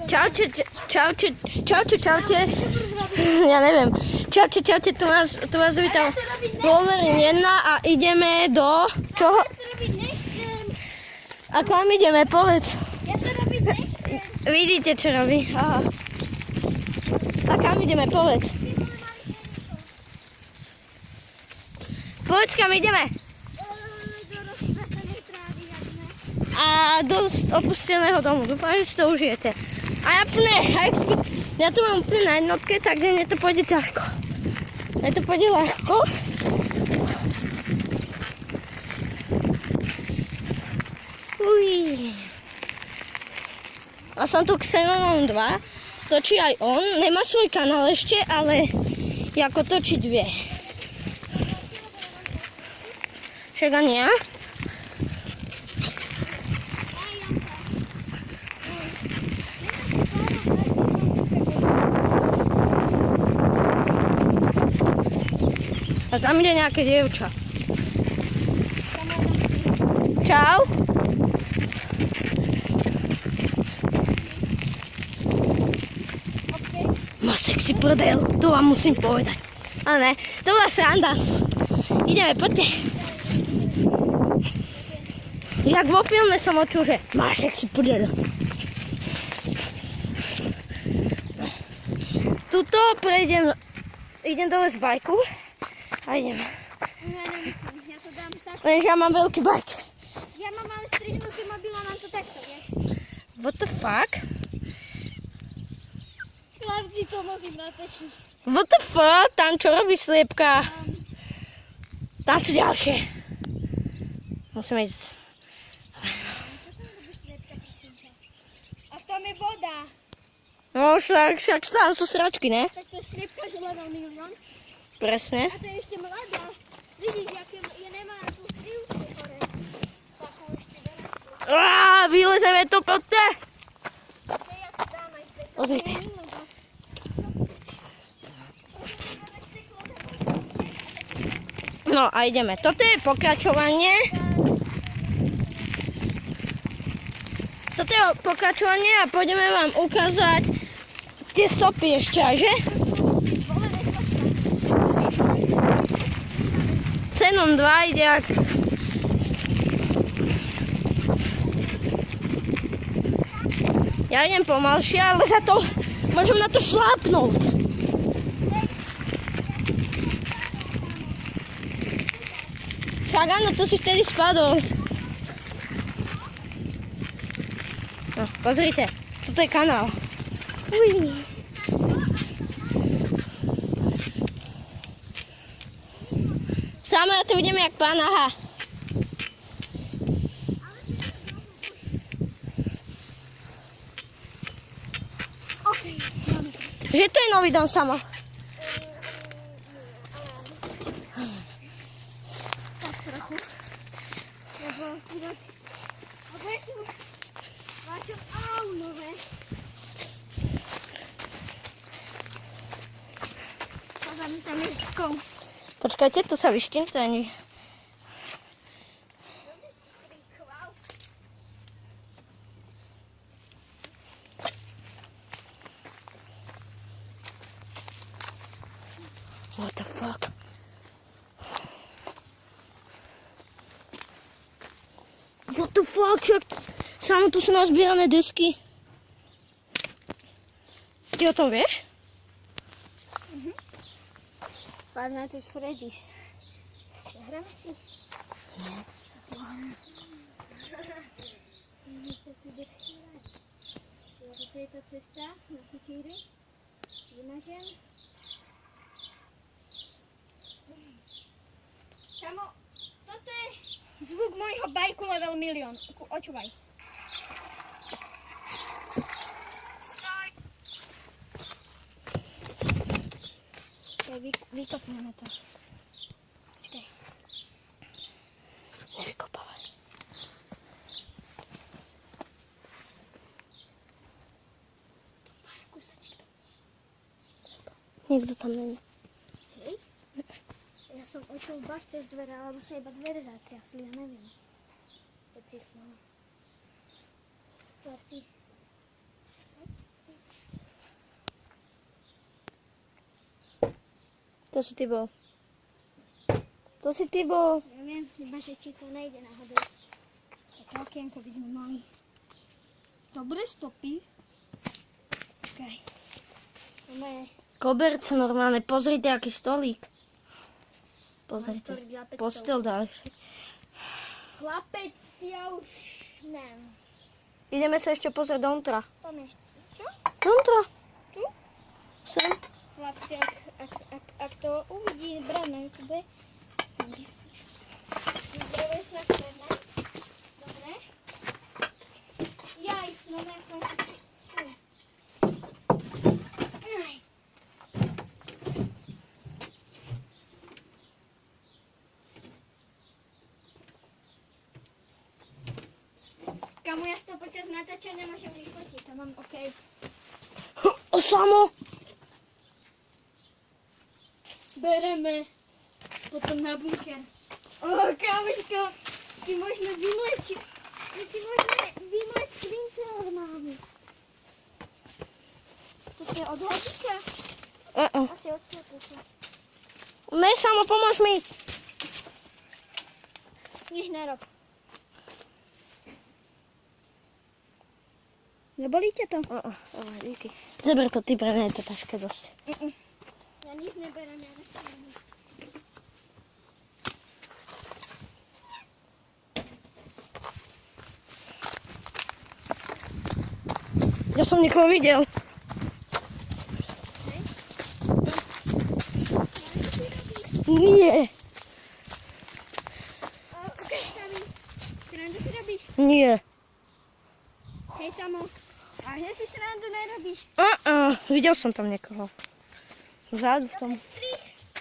Čaute. Ja neviem. Čaute, tu vás vítam Wolverine 1 a ideme do... Čoho? A kam ideme? Povedz. Ja to robiť nechcem. Vidíte, čo robí? Aha. A kam ideme? Povedz. Povedz, kam ideme. Do rozprasenej trávy, jakme. A do opusteného domu. Dúfam, že si to užijete. A ja tu mám úplne na jednotke, takže mne to pôjde ťažko. Mne to pôjde ľahko. Uj. A som tu Xenon 2. Točí aj on. Nemá svoj kanál ešte, ale ako točiť vie. Však ani ja. A tam ide nejaké dievča. Čau. Má sexy prdel, to vám musím povedať. Ale ne, to bola sranda. Ideme, poďte. Jak vo filme som očul, že má sexy prdel. Tuto prejdem, idem dole z bajku. A idem. Ja to dám tak. Lenže ja mám veľký bajk. Ja mám ale strihnutý mobil a mám to takto, vieš. What the fuck? Chlapci, to musím natočiť. What the fuck? Tam čo robí sliepka? Tam sú ďalšie. Musíme ísť. A v tom je voda. No však tam sú sračky, ne? Tak to je sliepka, že level milión. Presne. A to je ešte mladá. Vidíš, aké je nemá tú krivku hore. Takú ešte veľa. Vylezeme to, poďte. Ja to dám aj preto. Pozrite. No a ideme. Toto je pokračovanie. Toto je pokračovanie a pôjdeme vám ukázať tie stopy ešte aj, že? Xenon 2 ide jak... Ja idem pomalšie, ale za to môžem na to šlápnúť. Však áno, to si vtedy spadol. No, pozrite, toto je kanál. Uj. Samo ja to vidím jak pán, aha. Že to je nový dom, Samo? Tak trochu. Lebo je tu vašo aunové. Pozám tam je kom. Počkajte, to sa vyštím, to ani... What the fuck? What the fuck? Samo tu sú nazbierané desky. Ty o tom vieš? Five Nights at Freddy's. Hráme si? Nie. To je tá cesta na chytíry. Vymažem. Kamo, toto je zvuk môjho bajku level milión. Očúvaj. Vykopneme to. Počkaj. Nevykopávaj. Parku sa niekto. Nikto tam není. Hej? Ja som počul bach cez dvere, alebo sa iba dvere zatriasli, ja neviem. Keď si ich mal. Chlapci. To si ty bol. To si ty bol. Neviem, iba že či to nejde náhodou. Také okienko by sme mali. To bude stopy. Počkaj. Máme Koberce normálne, pozrite, aký stolík. Pozrite, stolík za 500. postel ďalšie. Chlapec, ja už neviem. Ideme sa ešte pozrieť dontra. Tam je čo? Dontra. Tu? Sem. Chlapci, ak to uvidí brať na YouTube. Zdravie sa stredné. Dobre. Jaj, no ne, to je... Aj. Kamu, ja si to počas natáčania môžem vyfotiť, to mám OK. O samo. Bereme potom na bunker. O, kamuško, si môžeme vymlečiť. My si môžeme vymleť skrince normálne. To si odhodíte? Asi odhodíte. Ne, samo, pomôž mi. Nič nerob. Nebolí ťa to? Díky. Zeber to, ty pre mňa je to ťažké dosť. Ja nič neberem, ja nechcem. Ja som niekoho videl. Nie. Ukáž sa mi. Srandu si robíš? Nie. Hej, Samo. A že si srandu nerobíš? Videl som tam niekoho. Vzadu v tom. 3.